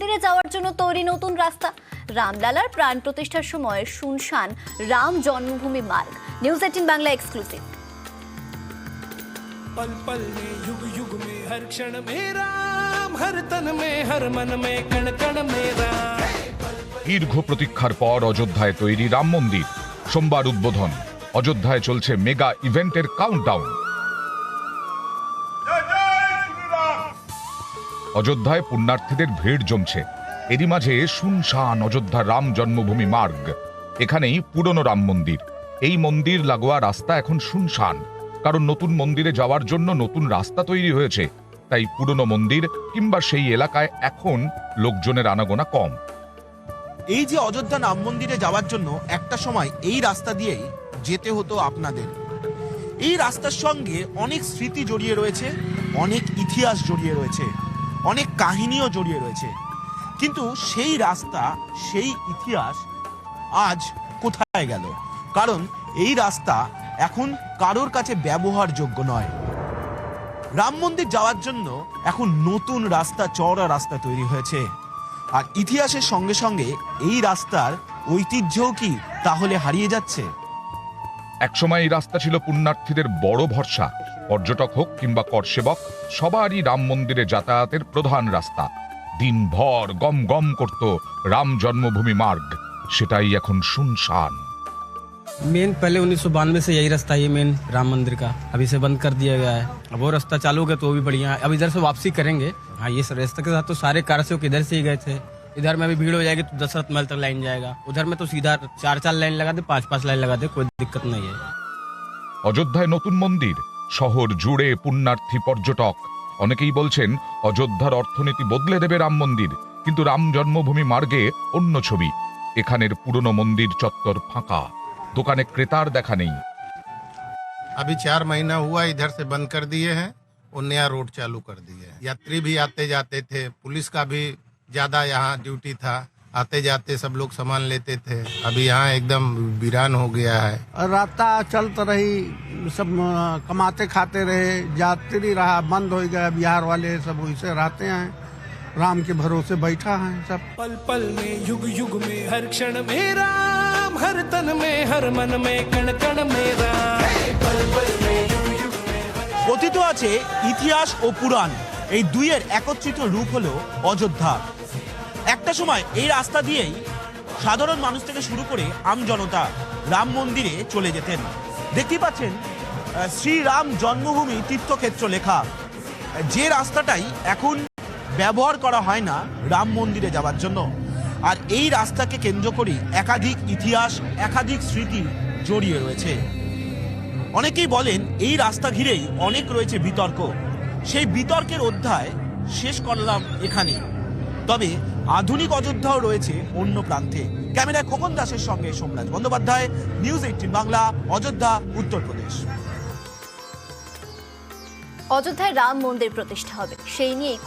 মন্দিরে যাওয়ার জন্য তৈরি নতুন রাস্তা। রামলালার প্রাণ প্রতিষ্ঠার সময় শুনশান রাম জন্মভূমি মার্গ। News 18 Bangla exclusive. पल पल में युग युग में हर क्षण में राम, हर तन में हर मन में कण कण में राम। দীর্ঘ প্রতীক্ষার পর অযোধ্যায় তৈরি রাম মন্দির সোমবার উদ্বোধন। অযোধ্যায় চলছে মেগা ইভেন্টের কাউন্টডাউন। অযোধ্যায় পুণ্যার্থীদের ভিড় জমছে। এরই মাঝে শুনশান অযোধ্যার রাম জন্মভূমি মার্গ। এখানেই পুরনো রাম মন্দির। এই মন্দির লাগোয়া রাস্তা এখন শুনশান, কারণ নতুন মন্দিরে যাওয়ার জন্য নতুন রাস্তা তৈরি হয়েছে। তাই পুরনো মন্দির কিংবা সেই এলাকায় এখন লোকজনের আনাগোনা কম। এই যে অযোধ্যা রাম মন্দিরে যাওয়ার জন্য একটা সময় এই রাস্তা দিয়েই যেতে হতো আপনাদের। এই রাস্তার সঙ্গে অনেক স্মৃতি জড়িয়ে রয়েছে, অনেক ইতিহাস জড়িয়ে রয়েছে, অনেক কাহিনীও জড়িয়ে রয়েছে। কিন্তু সেই রাস্তা, সেই ইতিহাস আজ কোথায় গেল? কারণ এই রাস্তা এখন কারোর কাছে ব্যবহারযোগ্য নয়। রাম মন্দির যাওয়ার জন্য এখন নতুন রাস্তা, চওড়া রাস্তা তৈরি হয়েছে। আর ইতিহাসের সঙ্গে সঙ্গে এই রাস্তার ঐতিহ্যও কি তাহলে হারিয়ে যাচ্ছে? একসময় এই রাস্তা ছিল পুণ্যার্থীদের বড় ভরসা। পর্যটক হোক কিংবা করসেবক, সবারই রাম মন্দিরে যাতায়াতের প্রধান রাস্তা। দিনভর গম গম করত রাম জন্মভূমি মার্গ, সেটাই এখন শুনশান। मेन पहले 1992 से यही रास्ता है, मेन राम मंदिर का। अभी से बंद कर दिया गया है। अब वो रास्ता चालू हो गया तो वो भी बढ़िया है। अब इधर से वापसी करेंगे। हाँ, ये रास्ते के साथ तो सारे कारसेवक इधर से ही गए थे। इधर में अभी भीड़ हो जाएगी तो दशरथ महल तक लाइन जाएगा। उधर में तो सीधा 4-4 लाइन लगा दे, 5-5 लाइन लगा दे, कोई दिक्कत नहीं है। অযোধ্যায় নতুন মন্দির, শহর জুড়ে পুণ্যার্থী, পর্যটক। অনেকেই বলছেন অযোধ্যার অর্থনীতি বদলে দেবে রাম মন্দির, কিন্তু রাম জন্মভূমি মার্গে অন্য ছবি। এখানের পুরনো মন্দির চত্বর ফাঁকা, দোকানে ক্রেতার দেখা নেই। अभी 4 महीना हुआ इधर से बंद कर दिए हैं और नया रोड चालू कर दिए हैं। यात्री भी आते जाते थे, पुलिस का भी ज्यादा यहाँ ड्यूटी था, आते जाते सब लोग सामान लेते थे। अभी यहाँ एकदम वीरान हो गया है। रास्ता चलते रही, सब कमाते खाते रहे, यात्री रहा, बंद हो गया। बिहार वाले सब वैसे रहते हैं, राम के भरोसे बैठा है सब। पल पल में युग युग में हर क्षण में राम, हर तन में हर मन में कण कण में राम। पल पल में युग युग में কথিত আছে ইতিহাস ও পুরাণ এই দুইয়ের একত্রিত রূপ হলো অযোধ্যা। একটা সময় এই রাস্তা দিয়েই সাধারণ মানুষ থেকে শুরু করে আমজনতা রাম মন্দিরে চলে যেতেন। দেখতেই পাচ্ছেন শ্রীরাম জন্মভূমি তীর্থক্ষেত্র লেখা। যে রাস্তাটাই এখন ব্যবহার করা হয় না রাম মন্দিরে যাওয়ার জন্য। আর এই রাস্তাকে কেন্দ্র করে একাধিক ইতিহাস, একাধিক স্মৃতি জড়িয়ে রয়েছে। অনেকেই বলেন এই রাস্তা ঘিরেই অনেক রয়েছে বিতর্ক। সেই বিতর্কের অধ্যায় শেষ করলাম এখানে। তবে আধুনিক অযোধ্যাও রয়েছে অন্য প্রান্তে। ক্যামেরায় খোকন দাসের সঙ্গে সোমরাজ বন্দ্যোপাধ্যায়, নিউজ 18 বাংলা, অযোধ্যা, উত্তরপ্রদেশ। অযোধ্যায় রাম মন্দির প্রতিষ্ঠা হবে, সেই নিয়েই